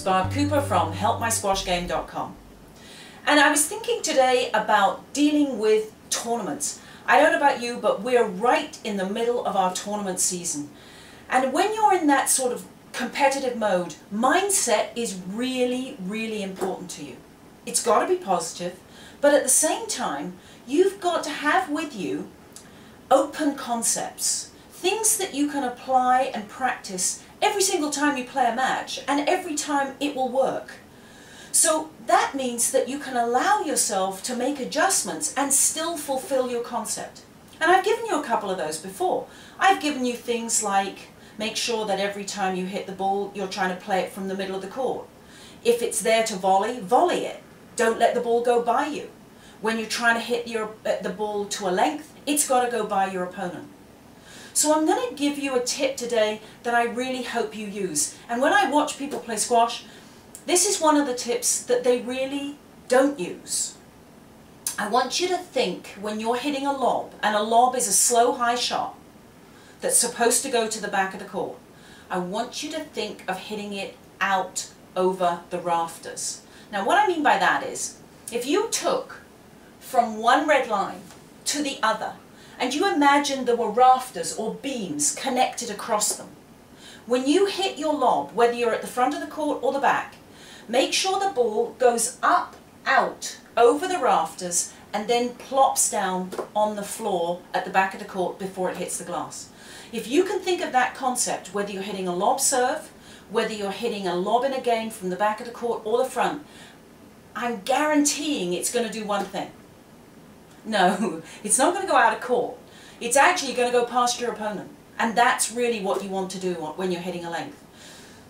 Barb Cooper from helpmysquashgame.com, and I was thinking today about dealing with tournaments. I don't know about you, but we're right in the middle of our tournament season, and when you're in that sort of competitive mode, mindset is really, really important to you. It's got to be positive, but at the same time, you've got to have with you open concepts, things that you can apply and practice every single time you play a match, and every time it will work. So that means that you can allow yourself to make adjustments and still fulfill your concept. And I've given you a couple of those before. I've given you things like make sure that every time you hit the ball, you're trying to play it from the middle of the court. If it's there to volley, volley it. Don't let the ball go by you. When you're trying to hit the ball to a length, it's got to go by your opponent. So I'm going to give you a tip today that I really hope you use. And when I watch people play squash, this is one of the tips that they really don't use. I want you to think when you're hitting a lob, and a lob is a slow high shot that's supposed to go to the back of the court. I want you to think of hitting it out over the rafters. Now what I mean by that is, if you took from one red line to the other, and you imagine there were rafters or beams connected across them, when you hit your lob, whether you're at the front of the court or the back, make sure the ball goes up, out, over the rafters, and then plops down on the floor at the back of the court before it hits the glass. If you can think of that concept, whether you're hitting a lob serve, whether you're hitting a lob in a game from the back of the court or the front, I'm guaranteeing it's going to do one thing. No, it's not going to go out of court. It's actually going to go past your opponent. And that's really what you want to do when you're hitting a length.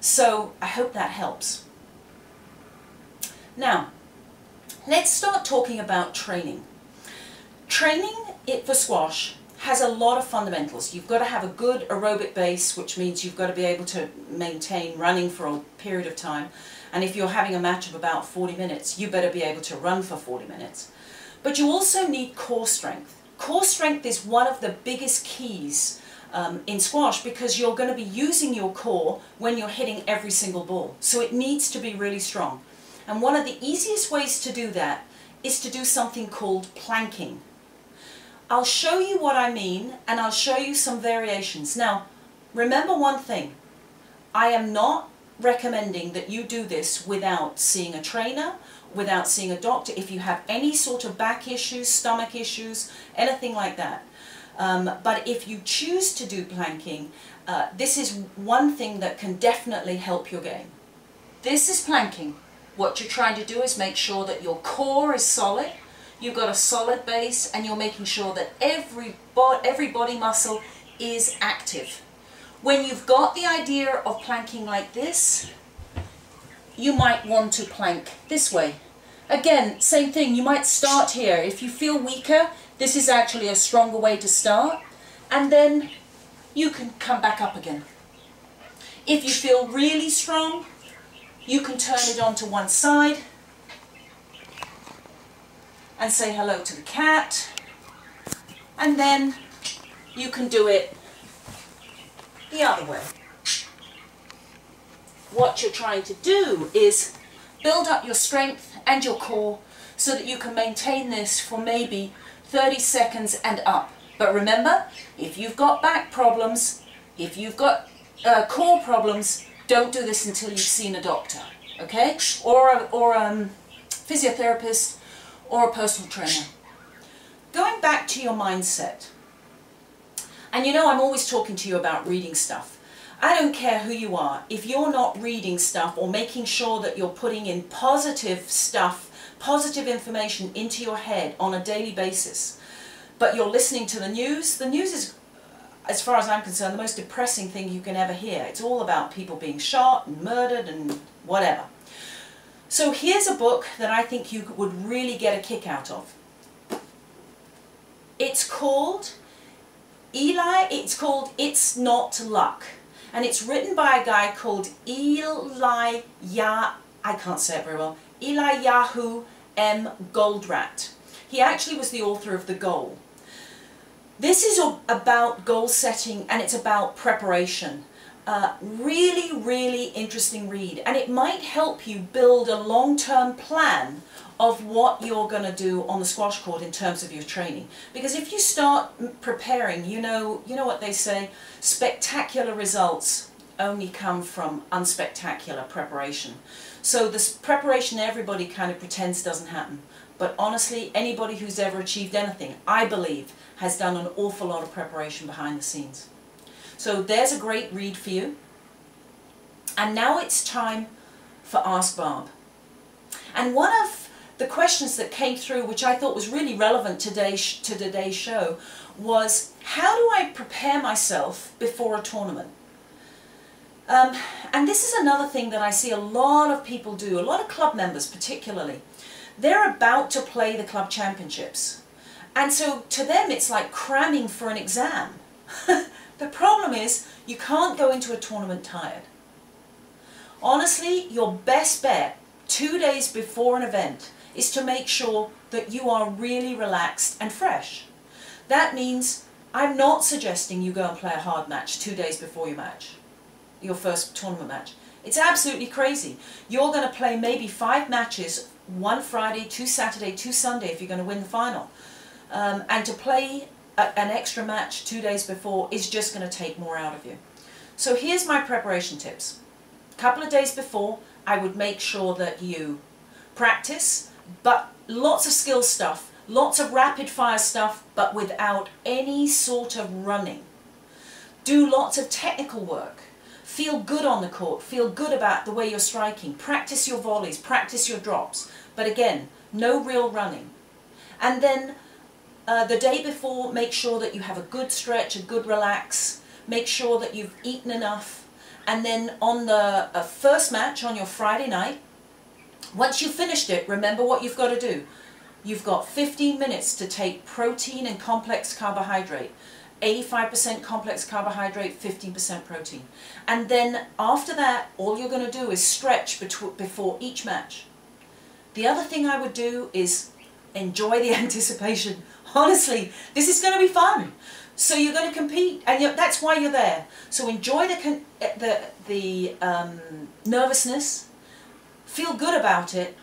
So I hope that helps. Now, let's start talking about training. Training for squash has a lot of fundamentals. You've got to have a good aerobic base, which means you've got to be able to maintain running for a period of time. And if you're having a match of about 40 minutes, you better be able to run for 40 minutes. But you also need core strength. Core strength is one of the biggest keys in squash, because you're going to be using your core when you're hitting every single ball. So it needs to be really strong. And one of the easiest ways to do that is to do something called planking. I'll show you what I mean, and I'll show you some variations. Now, remember one thing. I am not recommending that you do this without seeing a trainer, without seeing a doctor, if you have any sort of back issues, stomach issues, anything like that. But if you choose to do planking, this is one thing that can definitely help your game. This is planking. What you're trying to do is make sure that your core is solid, you've got a solid base, and you're making sure that every body muscle is active. When you've got the idea of planking like this, you might want to plank this way. Again, same thing, you might start here. If you feel weaker, this is actually a stronger way to start, and then you can come back up again. If you feel really strong, you can turn it onto one side and say hello to the cat, and then you can do it the other way. What you're trying to do is build up your strength and your core so that you can maintain this for maybe 30 seconds and up. But remember, if you've got back problems, if you've got core problems, don't do this until you've seen a doctor, okay? Or a physiotherapist or a personal trainer. Going back to your mindset, and you know I'm always talking to you about reading stuff. I don't care who you are, if you're not reading stuff or making sure that you're putting in positive stuff, positive information into your head on a daily basis, but you're listening to the news is, as far as I'm concerned, the most depressing thing you can ever hear. It's all about people being shot and murdered and whatever. So here's a book that I think you would really get a kick out of. It's called It's Not Luck. And it's written by a guy called Eliyahu M. Goldratt. He actually was the author of The Goal. This is about goal setting, and it's about preparation. Really, really interesting read, and it might help you build a long-term plan of what you're going to do on the squash court in terms of your training. Because if you start preparing, you know what they say, spectacular results only come from unspectacular preparation. So this preparation everybody kind of pretends doesn't happen. But honestly, anybody who's ever achieved anything, I believe, has done an awful lot of preparation behind the scenes. So there's a great read for you. And now it's time for Ask Barb. And one of the questions that came through, which I thought was really relevant to today's show, was how do I prepare myself before a tournament? And this is another thing that I see a lot of people do, a lot of club members particularly. They're about to play the club championships. And so to them it's like cramming for an exam. The problem is you can't go into a tournament tired. Honestly, your best bet 2 days before an event is to make sure that you are really relaxed and fresh. That means I'm not suggesting you go and play a hard match 2 days before your match, your first tournament match. It's absolutely crazy. You're going to play maybe 5 matches, 1 Friday, 2 Saturday, 2 Sunday if you're going to win the final. And to play an extra match 2 days before is just going to take more out of you. So here's my preparation tips. A couple of days before, I would make sure that you practice, but lots of skill stuff, lots of rapid fire stuff, but without any sort of running. Do lots of technical work. Feel good on the court, feel good about the way you're striking. Practice your volleys, practice your drops. But again, no real running. And then the day before, make sure that you have a good stretch, a good relax. Make sure that you've eaten enough. And then on the first match on your Friday night, once you've finished it, remember what you've got to do. You've got 15 minutes to take protein and complex carbohydrate. 85% complex carbohydrate, 15% protein. And then after that, all you're going to do is stretch before each match. The other thing I would do is enjoy the anticipation. Honestly, this is going to be fun. So you're going to compete, and that's why you're there. So enjoy the nervousness, feel good about it,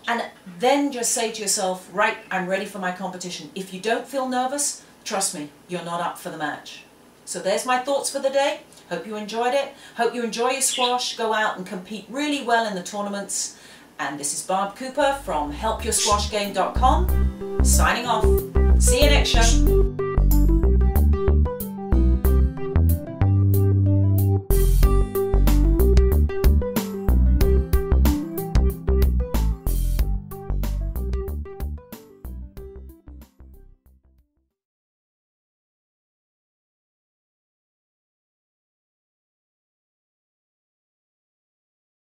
and then just say to yourself, right, I'm ready for my competition. If you don't feel nervous, trust me, you're not up for the match. So there's my thoughts for the day. Hope you enjoyed it. Hope you enjoy your squash. Go out and compete really well in the tournaments. And this is Barb Cooper from helpyoursquashgame.com, signing off. See you next show.